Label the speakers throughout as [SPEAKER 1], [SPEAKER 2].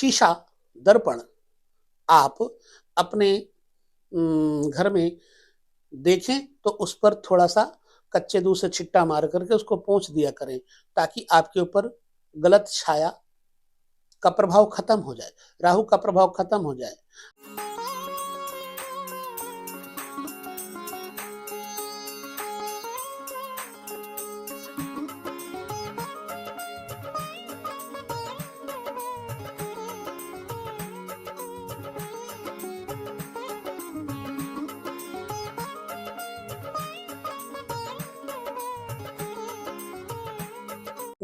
[SPEAKER 1] शीशा, दर्पण आप अपने घर में देखें तो उस पर थोड़ा-सा कच्चे दूध से छिट्टा मार करके उसको पोंछ दिया करें, ताकि आपके ऊपर गलत छाया का प्रभाव खत्म हो जाए, राहु का प्रभाव खत्म हो जाए।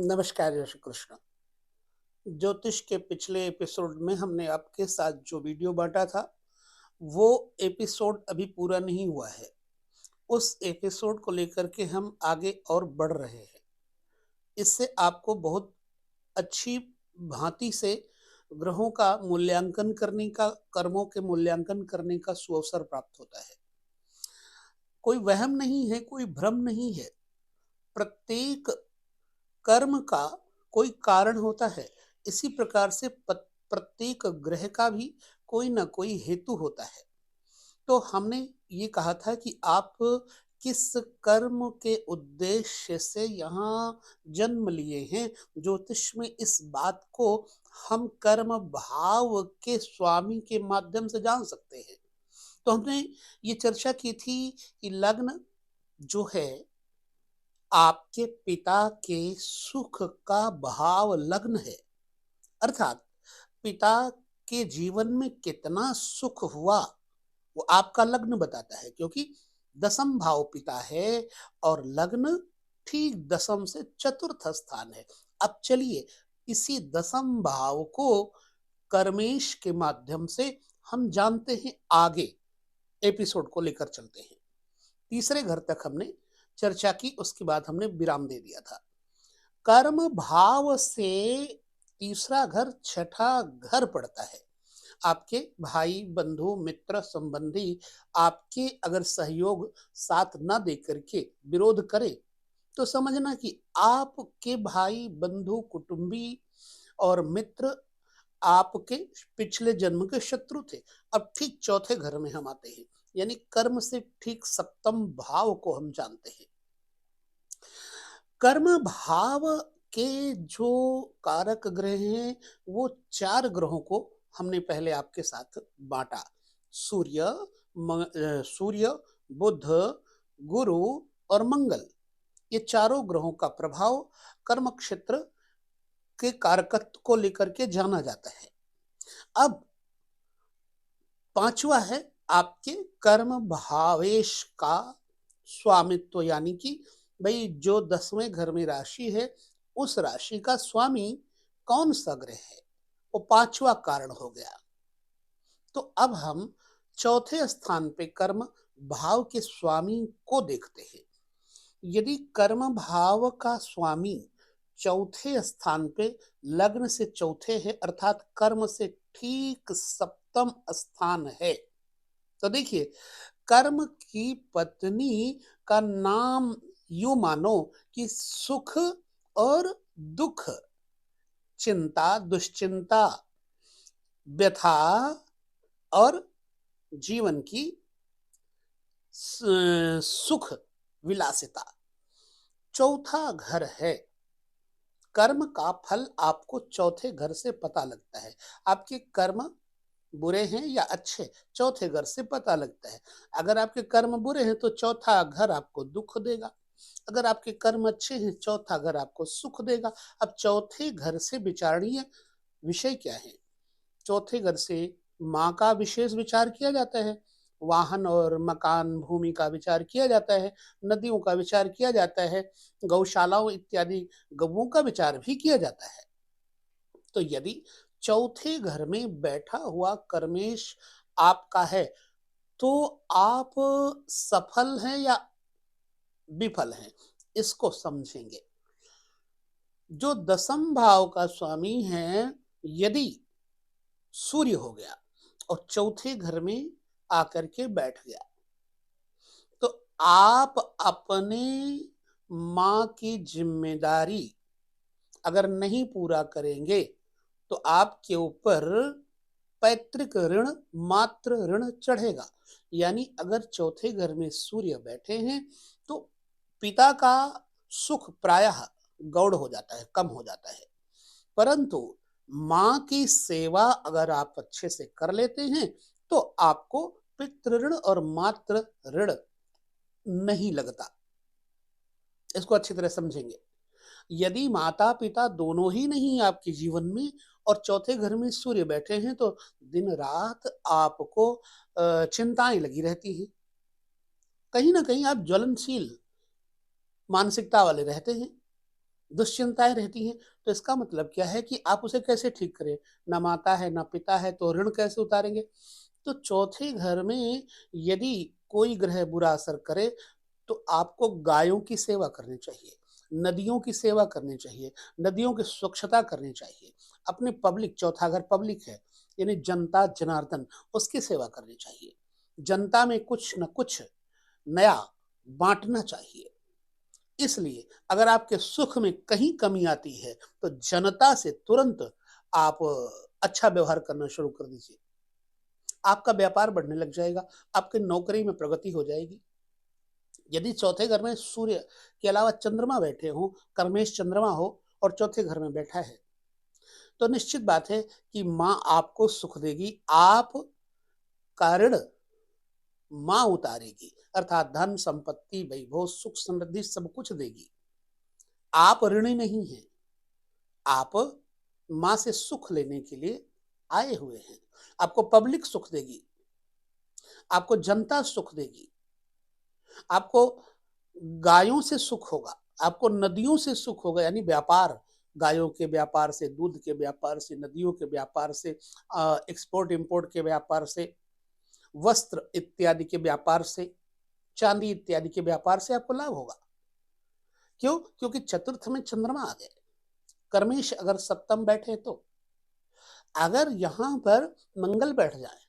[SPEAKER 1] नमस्कार, जय श्री कृष्ण। ज्योतिष के पिछले एपिसोड में हमने आपके साथ जो वीडियो बाँटा था, वो एपिसोड अभी पूरा नहीं हुआ है। उस एपिसोड को लेकर के हम आगे और बढ़ रहे हैं। इससे आपको बहुत अच्छी भांति से ग्रहों का मूल्यांकन करने का, कर्मों के मूल्यांकन करने का सुअवसर प्राप्त होता है। कोई वहम नहीं है, कोई भ्रम नहीं है। प्रत्येक कर्म का कोई कारण होता है। इसी प्रकार से प्रत्येक ग्रह का भी कोई ना कोई हेतु होता है। तो हमने ये कहा था कि आप किस कर्म के उद्देश्य से यहाँ जन्म लिए हैं। ज्योतिष में इस बात को हम कर्म भाव के स्वामी के माध्यम से जान सकते हैं। तो हमने ये चर्चा की थी कि लग्न जो है आपके पिता के सुख का भाव लग्न है, अर्थात पिता के जीवन में कितना सुख हुआ वो आपका लग्न बताता है, क्योंकि दसम भाव पिता है और लग्न ठीक दसम से चतुर्थ स्थान है। अब चलिए इसी दसम भाव को कर्मेश के माध्यम से हम जानते हैं। आगे एपिसोड को लेकर चलते हैं। तीसरे घर तक हमने चर्चा की, उसके बाद हमने विराम दे दिया था। कर्म भाव से तीसरा घर छठा घर पड़ता है। आपके भाई, बंधु, मित्र, संबंधी आपके अगर सहयोग साथ ना दे करके विरोध करे, तो समझना कि आपके भाई, बंधु, कुटुंबी और मित्र आपके पिछले जन्म के शत्रु थे। अब ठीक चौथे घर में हम आते हैं, यानी कर्म से ठीक सप्तम भाव को हम जानते हैं। कर्म भाव के जो कारक ग्रह हैं, वो 4 ग्रहों को हमने पहले आपके साथ बांटा। सूर्य, बुध, गुरु और मंगल, ये चारों ग्रहों का प्रभाव कर्म क्षेत्र के कारकत्व को लेकर के जाना जाता है। अब पांचवा है आपके कर्म भावेश का स्वामित्व, यानी कि भाई जो 10वें घर में राशि है, उस राशि का स्वामी कौन सा ग्रह है, वो पांचवा कारण हो गया। तो अब हम चौथे स्थान पे कर्म भाव के स्वामी को देखते हैं। यदि कर्म भाव का स्वामी चौथे स्थान पे लग्न से चौथे है, अर्थात कर्म से ठीक सप्तम स्थान है, तो देखिए कर्म की पत्नी का नाम यूं मानो कि सुख और दुख, चिंता, दुश्चिंता, व्यथा और जीवन की सुख विलासिता चौथा घर है। कर्म का फल आपको चौथे घर से पता लगता है। आपके कर्म बुरे हैं या अच्छे, चौथे घर से पता लगता है। अगर आपके कर्म बुरे हैं तो चौथा घर आपको दुख देगा। अगर आपके कर्म अच्छे हैं, चौथा घर आपको सुख देगा। अब चौथे घर से विचारणीय विषय क्या है? चौथे घर से माँ का विशेष विचार किया जाता है, वाहन और मकान भूमि का विचार किया जाता है, नदियों का विचार किया जाता है, गौशालाओं इत्यादि गौओं का विचार भी किया जाता है। तो यदि चौथे घर में बैठा हुआ कर्मेश आपका है, तो आप सफल हैं या विफल हैं, इसको समझेंगे। जो दसम भाव का स्वामी है, यदि सूर्य हो गया और चौथे घर में आकर के बैठ गया, तो आप अपने माँ की जिम्मेदारी अगर नहीं पूरा करेंगे तो आपके ऊपर पैतृक ऋण, मात्र ऋण चढ़ेगा। यानी अगर चौथे घर में सूर्य बैठे हैं तो पिता का सुख प्रायः गौड़ हो जाता है, कम हो जाता है। परंतु माँ की सेवा अगर आप अच्छे से कर लेते हैं तो आपको पितृ ऋण और मातृ ऋण नहीं लगता। इसको अच्छी तरह समझेंगे। यदि माता पिता दोनों ही नहीं आपके जीवन में और चौथे घर में सूर्य बैठे हैं तो दिन रात आपको चिंताएं लगी रहती हैं। कहीं ना कहीं आप ज्वलनशील मानसिकता वाले रहते हैं, दुश्चिंताएं रहती हैं। तो इसका मतलब क्या है कि आप उसे कैसे ठीक करें? ना माता है ना पिता है तो ऋण कैसे उतारेंगे? तो चौथे घर में यदि कोई ग्रह बुरा असर करे तो आपको गायों की सेवा करनी चाहिए, नदियों की सेवा करनी चाहिए, नदियों की स्वच्छता करनी चाहिए, अपने पब्लिक, चौथा घर पब्लिक है यानी जनता जनार्दन, उसकी सेवा करनी चाहिए। जनता में कुछ न कुछ नया बांटना चाहिए। इसलिए अगर आपके सुख में कहीं कमी आती है तो जनता से तुरंत आप अच्छा व्यवहार करना शुरू कर दीजिए। आपका व्यापार बढ़ने लग जाएगा, आपकी नौकरी में प्रगति हो जाएगी। यदि चौथे घर में सूर्य के अलावा चंद्रमा बैठे हो, कर्मेश चंद्रमा हो और चौथे घर में बैठा है तो निश्चित बात है कि माँ आपको सुख देगी, आप का ऋण माँ उतारेगी, अर्थात धन संपत्ति वैभव सुख समृद्धि सब कुछ देगी। आप ऋणी नहीं हैं, आप माँ से सुख लेने के लिए आए हुए हैं। आपको पब्लिक सुख देगी, आपको जनता सुख देगी, आपको गायों से सुख होगा, आपको नदियों से सुख होगा। यानी व्यापार, गायों के व्यापार से, दूध के व्यापार से, नदियों के व्यापार से, एक्सपोर्ट इंपोर्ट के व्यापार से, वस्त्र इत्यादि के व्यापार से, चांदी इत्यादि के व्यापार से आपको लाभ होगा। क्यों? क्योंकि चतुर्थ में चंद्रमा आ गए, कर्मेश अगर सप्तम बैठे तो। अगर यहां पर मंगल बैठ जाए,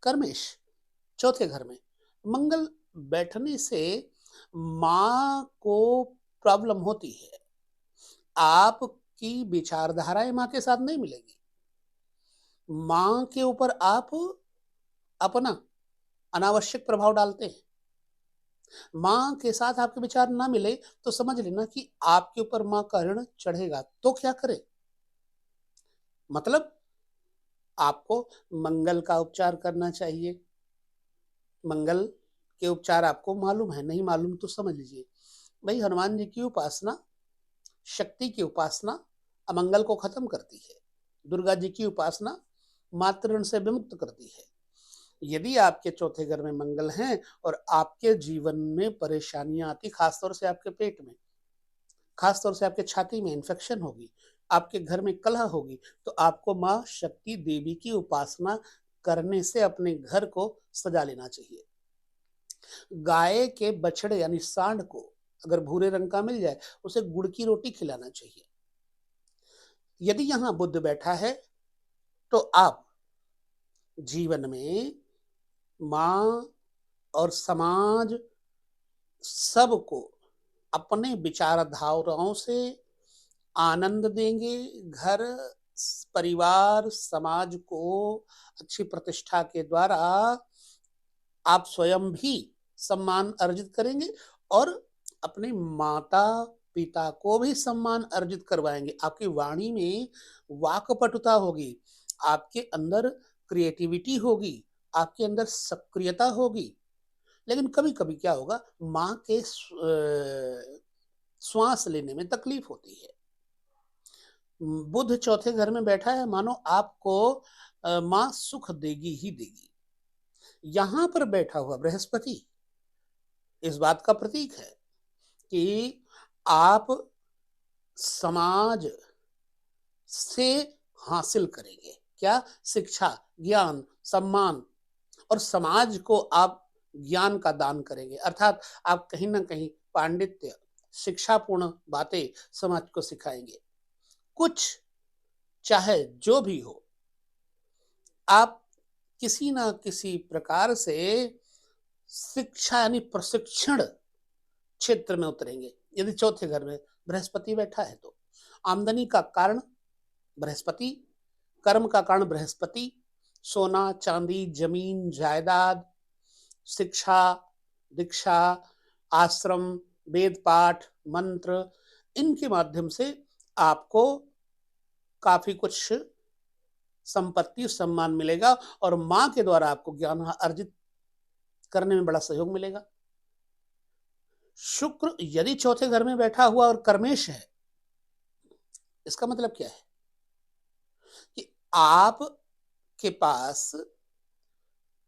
[SPEAKER 1] कर्मेश चौथे घर में, मंगल बैठने से मां को प्रॉब्लम होती है। आपकी विचारधाराएं मां के साथ नहीं मिलेगी, मां के ऊपर आप अपना अनावश्यक प्रभाव डालते हैं। मां के साथ आपके विचार ना मिले तो समझ लेना कि आपके ऊपर मां का ऋण चढ़ेगा। तो क्या करें? मतलब आपको मंगल का उपचार करना चाहिए। मंगल के उपचार आपको मालूम है, नहीं मालूम तो समझ लीजिए। भाई, हनुमान जी की उपासना, शक्ति की उपासना अमंगल को खत्म करती है। दुर्गा जी की उपासना मातृ ऋण से विमुक्त करती है। यदि आपके चौथे घर में मंगल हैं और आपके जीवन में परेशानियां आती, खासतौर से आपके पेट में, खासतौर से आपके छाती में इन्फेक्शन होगी, आपके घर में कलह होगी, तो आपको माँ शक्ति देवी की उपासना करने से अपने घर को सजा लेना चाहिए। गाय के बछड़े यानी सांड को अगर भूरे रंग का मिल जाए, उसे गुड़ की रोटी खिलाना चाहिए। यदि यहां बुध बैठा है तो आप जीवन में मां और समाज सबको अपने विचारधाराओं से आनंद देंगे। घर, परिवार, समाज को अच्छी प्रतिष्ठा के द्वारा आप स्वयं भी सम्मान अर्जित करेंगे और अपने माता पिता को भी सम्मान अर्जित करवाएंगे। आपकी वाणी में वाक्पटुता होगी, आपके अंदर क्रिएटिविटी होगी, आपके अंदर सक्रियता होगी। लेकिन कभी कभी क्या होगा, माँ के श्वास लेने में तकलीफ होती है। बुध चौथे घर में बैठा है, मानो आपको माँ सुख देगी ही देगी। यहां पर बैठा हुआ बृहस्पति इस बात का प्रतीक है कि आप समाज से हासिल करेंगे क्या? शिक्षा, ज्ञान, सम्मान, और समाज को आप ज्ञान का दान करेंगे। अर्थात आप कहीं ना कहीं पांडित्य, शिक्षापूर्ण बातें समाज को सिखाएंगे। कुछ चाहे जो भी हो, आप किसी ना किसी प्रकार से शिक्षा यानी प्रशिक्षण क्षेत्र में उतरेंगे। यदि चौथे घर में बृहस्पति बैठा है तो आमदनी का कारण बृहस्पति, कर्म का कारण बृहस्पति, सोना चांदी जमीन जायदाद, शिक्षा दीक्षा, आश्रम, वेद पाठ, मंत्र, इनके माध्यम से आपको काफी कुछ संपत्ति सम्मान मिलेगा और मां के द्वारा आपको ज्ञान अर्जित करने में बड़ा सहयोग मिलेगा। शुक्र यदि चौथे घर में बैठा हुआ और कर्मेश है, इसका मतलब क्या है कि आप के पास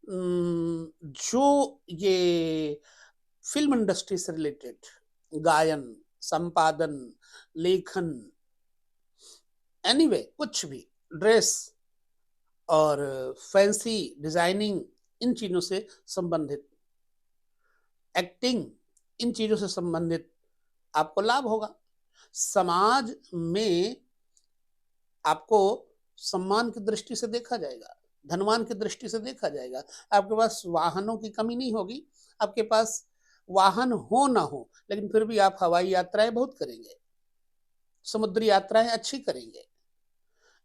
[SPEAKER 1] जो ये फिल्म इंडस्ट्री से रिलेटेड गायन, संपादन, लेखन, एनीवे कुछ भी, ड्रेस और फैंसी डिजाइनिंग, इन चीजों से संबंधित, एक्टिंग, इन चीजों से संबंधित आपको लाभ होगा। समाज में आपको सम्मान की दृष्टि से देखा जाएगा, धनवान की दृष्टि से देखा जाएगा। आपके पास वाहनों की कमी नहीं होगी, आपके पास वाहन हो ना हो, लेकिन फिर भी आप हवाई यात्राएं बहुत करेंगे, समुद्री यात्राएं अच्छी करेंगे।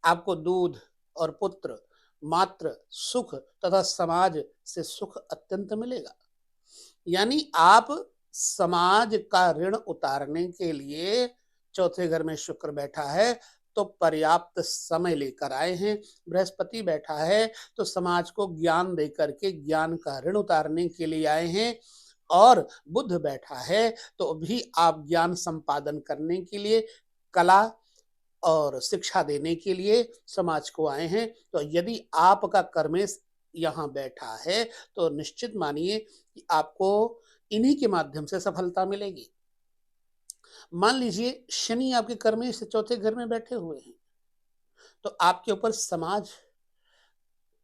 [SPEAKER 1] आपको दूध और पुत्र, मात्र सुख तथा समाज से सुख अत्यंत मिलेगा। यानी आप समाज का ऋण उतारने के लिए चौथे घर में शुक्र बैठा है तो पर्याप्त समय लेकर आए हैं। बृहस्पति बैठा है तो समाज को ज्ञान देकर के ज्ञान का ऋण उतारने के लिए आए हैं, और बुध बैठा है तो भी आप ज्ञान संपादन करने के लिए, कला और शिक्षा देने के लिए समाज को आए हैं। तो यदि आपका कर्मेश यहाँ बैठा है तो निश्चित मानिए कि आपको इन्हीं के माध्यम से सफलता मिलेगी। मान लीजिए शनि आपके कर्मेश से चौथे घर में बैठे हुए हैं तो आपके ऊपर समाज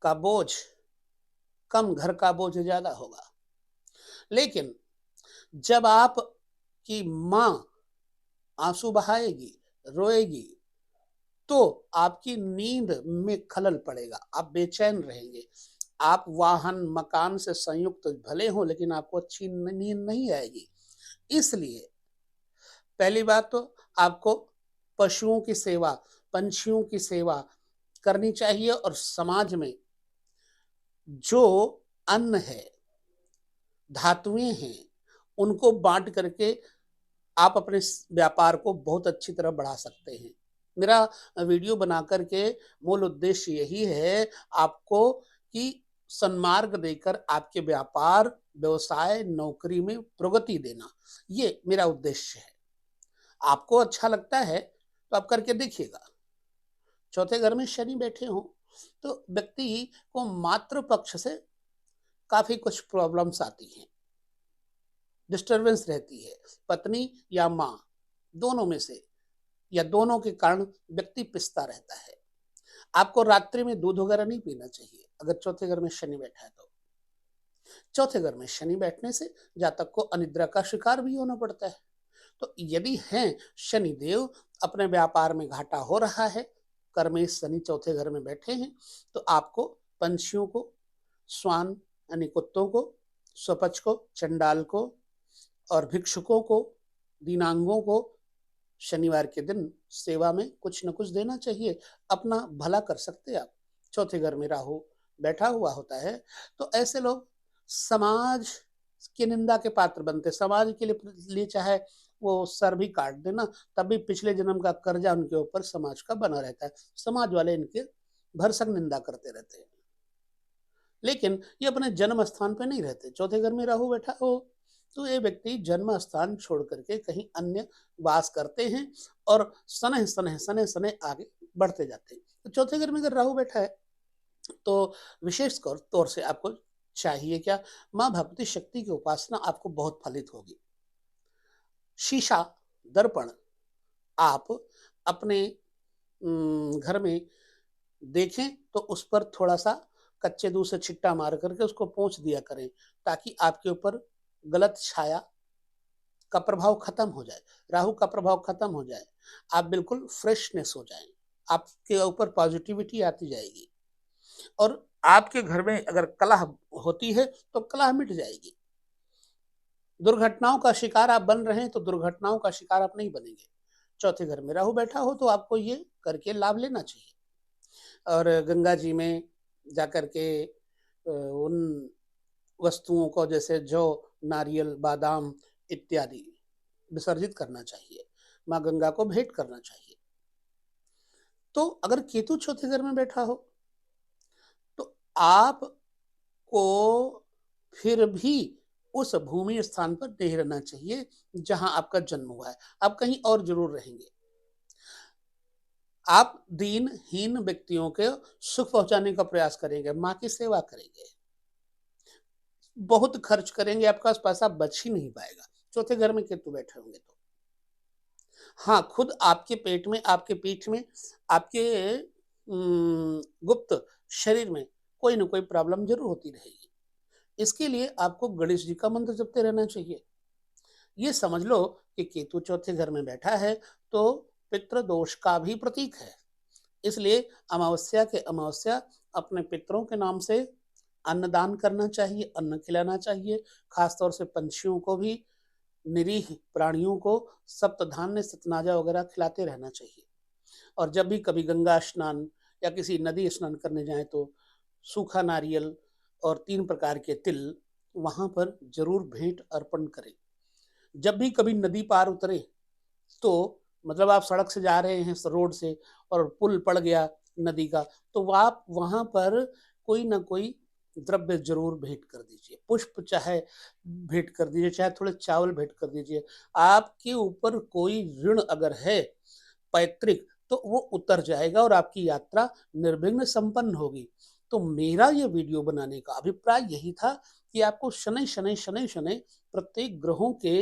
[SPEAKER 1] का बोझ कम, घर का बोझ ज्यादा होगा। लेकिन जब आप की मां आंसू बहाएगी, रोएगी, तो आपकी नींद में खलल पड़ेगा, आप बेचैन रहेंगे। आप वाहन मकान से संयुक्त भले हो लेकिन आपको अच्छी नींद नहीं आएगी। इसलिए पहली बात तो आपको पशुओं की सेवा, पंछियों की सेवा करनी चाहिए, और समाज में जो अन्न है, धातुएं हैं, उनको बांट करके आप अपने व्यापार को बहुत अच्छी तरह बढ़ा सकते हैं। मेरा वीडियो बना करके मूल उद्देश्य यही है आपको कि सन्मार्ग देकर आपके व्यापार, व्यवसाय, नौकरी में प्रगति देना, ये मेरा उद्देश्य है। आपको अच्छा लगता है तो आप करके देखिएगा। चौथे घर में शनि बैठे हो तो व्यक्ति को मातृ पक्ष से काफी कुछ प्रॉब्लम्स आती हैं, डिस्टरबेंस रहती है। पत्नी या माँ, दोनों में से या दोनों के कारण व्यक्ति पिसता रहता है। आपको रात्रि में दूध वगैरह नहीं पीना चाहिए अगर चौथे घर में शनि बैठा है तो। चौथे घर में शनि बैठने से जातक को अनिद्रा का शिकार भी होना पड़ता है। तो यदि हैं शनि देव, अपने व्यापार में घाटा हो रहा है, कर्मेश शनि चौथे घर में बैठे हैं, तो आपको पंछियों को, श्वान यानी कुत्तों को, स्वपच को, चंडाल को और भिक्षुकों को, दीनांगों को शनिवार के दिन सेवा में कुछ न कुछ देना चाहिए। अपना भला कर सकते आप। चौथे घर में राहु बैठा हुआ होता है तो ऐसे लोग समाज की निंदा के पात्र बनते। समाज के लिए चाहे वो सर भी काट देना, तब भी पिछले जन्म का कर्जा उनके ऊपर समाज का बना रहता है। समाज वाले इनके भरसक निंदा करते रहते हैं, लेकिन ये अपने जन्म स्थान पे नहीं रहते। चौथे घर में राहु बैठा हो तो ये व्यक्ति जन्म स्थान छोड़ करके कहीं अन्य वास करते हैं और सने सने सने सने आगे बढ़ते जाते हैं। तो चौथे घर में अगर राहु बैठा है तो विशेष तौर से आपको चाहिए क्या, माँ भगवती शक्ति की उपासना आपको बहुत फलित होगी। शीशा, दर्पण आप अपने घर में देखें तो उस पर थोड़ा सा कच्चे दूध से छिट्टा मार करके उसको पोंछ दिया करें, ताकि आपके ऊपर गलत छाया का प्रभाव खत्म हो जाए, राहु का प्रभाव खत्म हो जाए, आप बिल्कुल फ्रेशनेस हो जाएं, आपके ऊपर पॉजिटिविटी आती जाएगी। और आपके घर में अगर कलह होती है तो कलह मिट जाएगी। दुर्घटनाओं का शिकार आप बन रहे हैं तो दुर्घटनाओं का शिकार आप नहीं बनेंगे। चौथे घर में राहु बैठा हो तो आपको ये करके लाभ लेना चाहिए। और गंगा जी में जाकर के उन वस्तुओं को जैसे जौ, नारियल, बादाम इत्यादि विसर्जित करना चाहिए। माँ गंगा को भेंट करना चाहिए। तो अगर केतु चौथे घर में बैठा हो तो आपको फिर भी उस भूमि स्थान पर नहीं रहना चाहिए जहां आपका जन्म हुआ है। आप कहीं और जरूर रहेंगे। आप दीनहीन व्यक्तियों के सुख पहुंचाने का प्रयास करेंगे, माँ की सेवा करेंगे, बहुत खर्च करेंगे, आपके पास पैसा बच ही नहीं पाएगा चौथे घर में केतु बैठे होंगे तो। हाँ, खुद आपके पेट में, आपके पीठ में, आपके गुप्त शरीर में कोई ना कोई प्रॉब्लम जरूर होती रहेगी। इसके लिए आपको गणेश जी का मंत्र जपते रहना चाहिए। ये समझ लो कि केतु चौथे घर में बैठा है तो पितृदोष का भी प्रतीक है। इसलिए अमावस्या के अमावस्या अपने पितरों के नाम से अन्नदान करना चाहिए, अन्न खिलाना चाहिए। खासतौर से पंछियों को भी, निरीह प्राणियों को सप्तधान्य, सतनाजा वगैरह खिलाते रहना चाहिए। और जब भी कभी गंगा स्नान या किसी नदी स्नान करने जाएं तो सूखा नारियल और 3 प्रकार के तिल वहां पर जरूर भेंट अर्पण करें। जब भी कभी नदी पार उतरे तो मतलब आप सड़क से जा रहे हैं रोड से और पुल पड़ गया नदी का, तो आप वहां पर कोई ना कोई द्रव्य जरूर भेंट कर दीजिए। पुष्प चाहे भेंट कर दीजिए, चाहे थोड़े चावल भेंट कर दीजिए। आपके ऊपर कोई ऋण अगर है पैतृक तो वो उतर जाएगा और आपकी यात्रा निर्विघ्न संपन्न होगी। तो मेरा ये वीडियो बनाने का अभिप्राय यही था कि आपको शनै शनै शनै शनै प्रत्येक ग्रहों के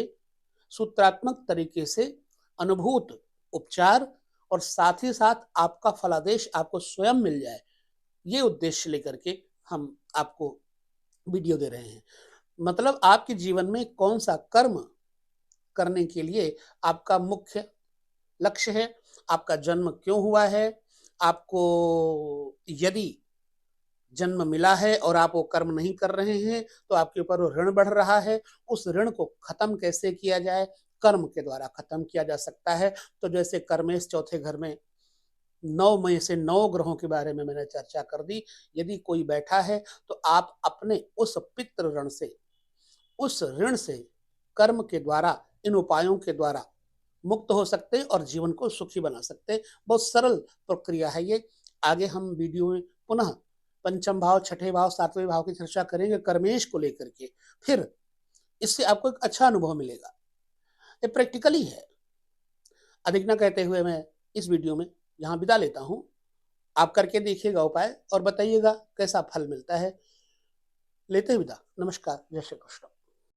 [SPEAKER 1] सूत्रात्मक तरीके से अनुभूत उपचार और साथ ही साथ आपका फलादेश आपको स्वयं मिल जाए, ये उद्देश्य लेकर के हम आपको वीडियो दे रहे हैं। मतलब आपके जीवन में कौन सा कर्म करने के लिए आपका मुख्य लक्ष्य है, आपका जन्म क्यों हुआ है, आपको यदि जन्म मिला है और आप वो कर्म नहीं कर रहे हैं तो आपके ऊपर वो ऋण बढ़ रहा है, उस ऋण को खत्म कैसे किया जाए, कर्म के द्वारा खत्म किया जा सकता है। तो जैसे कर्मेश चौथे घर में 9 में से 9 ग्रहों के बारे में मैंने चर्चा कर दी। यदि कोई बैठा है तो आप अपने उस पितृ ऋण से, उस ऋण से कर्म के द्वारा, इन उपायों के द्वारा मुक्त हो सकते हैं और जीवन को सुखी बना सकते हैं। बहुत सरल प्रक्रिया है ये। आगे हम वीडियो में पुनः पंचम भाव, छठे भाव, सातवें भाव की चर्चा करेंगे कर्मेश को लेकर के। फिर इससे आपको एक अच्छा अनुभव मिलेगा। ये प्रैक्टिकली है। अधिक न कहते हुए मैं इस वीडियो में यहाँ विदा लेता हूँ। आप करके देखिएगा उपाय और बताइएगा कैसा फल मिलता है। लेते विदा। नमस्कार। जय श्री कृष्ण।